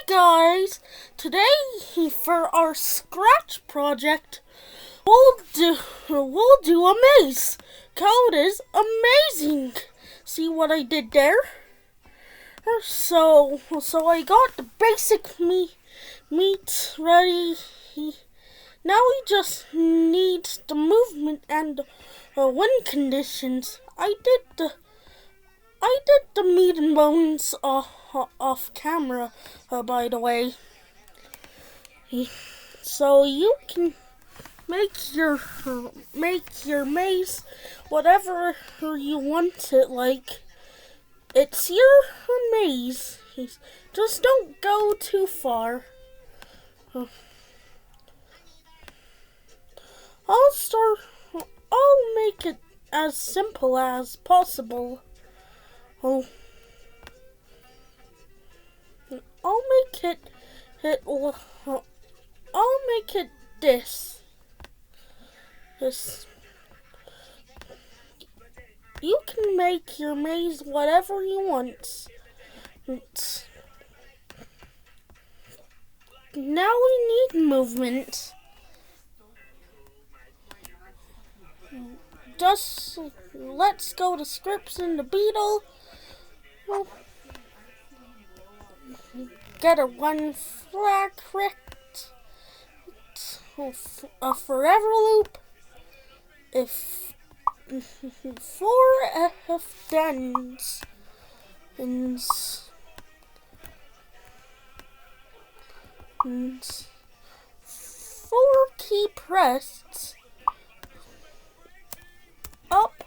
guys, today for our scratch project, we'll do a maze. Code is amazing. See what I did there? So I got the basic meat ready. Now we just need the movement and the wind conditions. I did the meat and bones off camera, by the way. So you can make your maze whatever you want it like. It's your maze. Just don't go too far. I'll make it as simple as possible. I'll make it this. You can make your maze whatever you want. Now we need movement. Just let's go to Scripts and the Beetle. Get a one flag correct. A forever loop. If 4 F dens and 4 key pressed up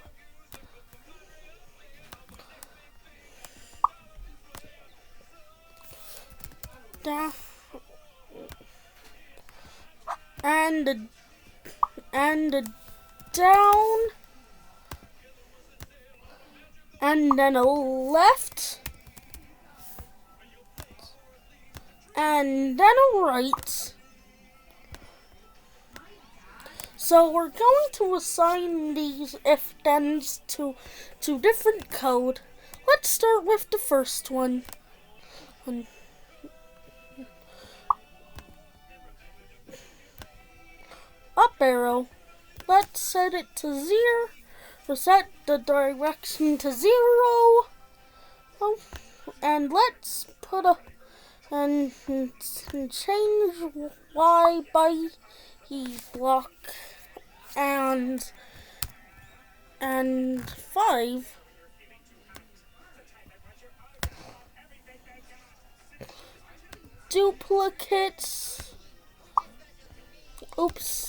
down and down and then a left and then a right. So we're going to assign these if-thens to different code. Let's start with the first one. Up arrow. Let's set it to 0. Set the direction to 0. And let's put and change Y by block and 5. Duplicates. Oops.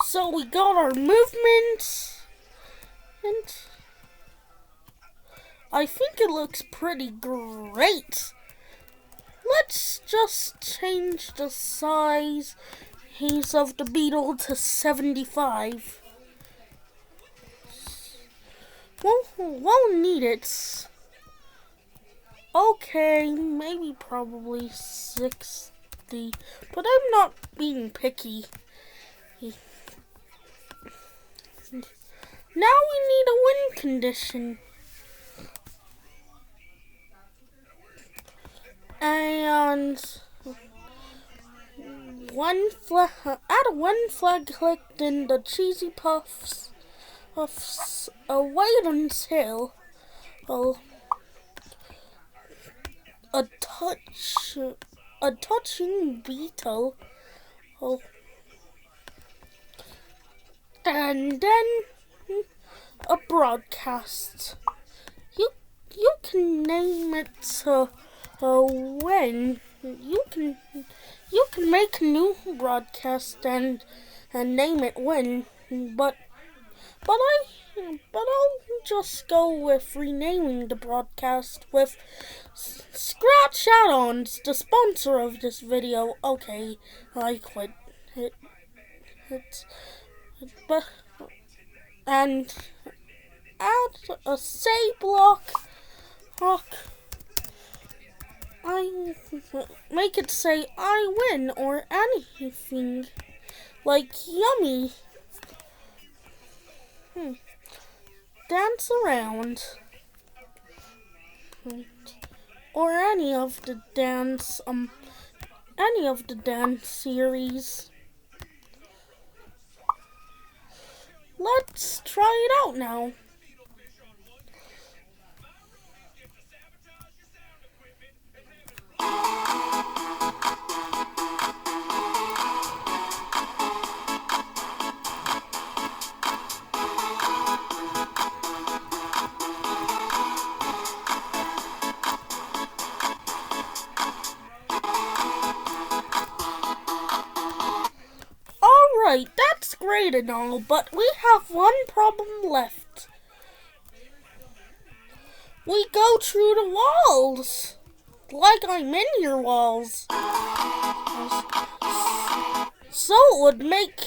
So we got our movement, and I think it looks pretty great. Let's just change the size of the beetle to 75. Won't need it. Okay, maybe probably 60, but I'm not being picky. Now we need a win condition. And add one flag clicked in the cheesy puffs wait until a touching beetle and then a broadcast. You can name it when you can make a new broadcast and name it when, but I'll just go with renaming the broadcast with Scratch Add-ons, the sponsor of this video. Okay, I quit. But and add a say block. I make it say I win or anything like yummy. Dance around. Or any of the dance series. Let's try it out now. Alright, that's great and all, but we have one problem left. We go through the walls, like I'm in your walls. So it would make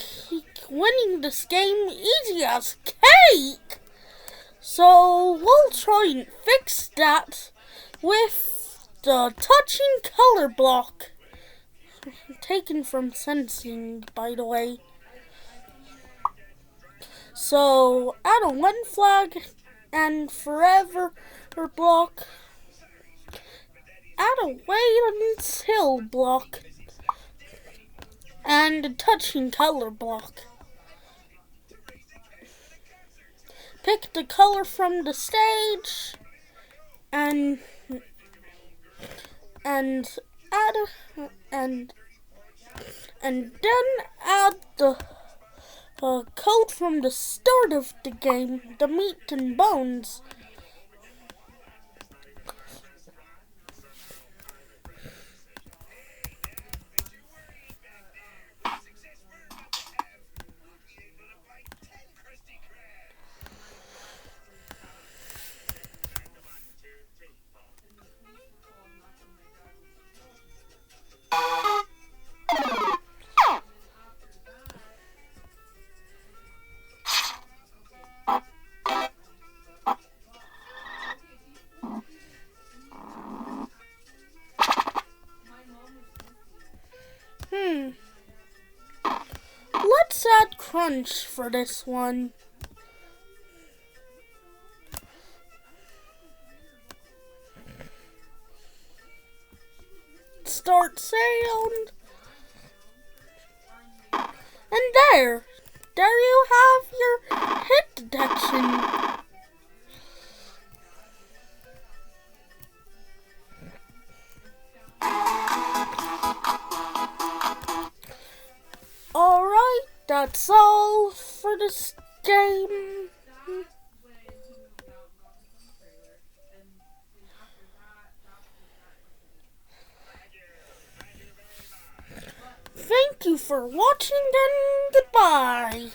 winning this game easy as cake. So we'll try and fix that with the touching color block. Taken from Sensing, by the way. So add a one flag and forever block. Add a wait until block and a touching color block. Pick the color from the stage and then add the code from the start of the game, the meat and bones. Let's add crunch for this one. Start sound. And there you have your hit detection. Alright, that's all for this game. Thank you for watching and goodbye.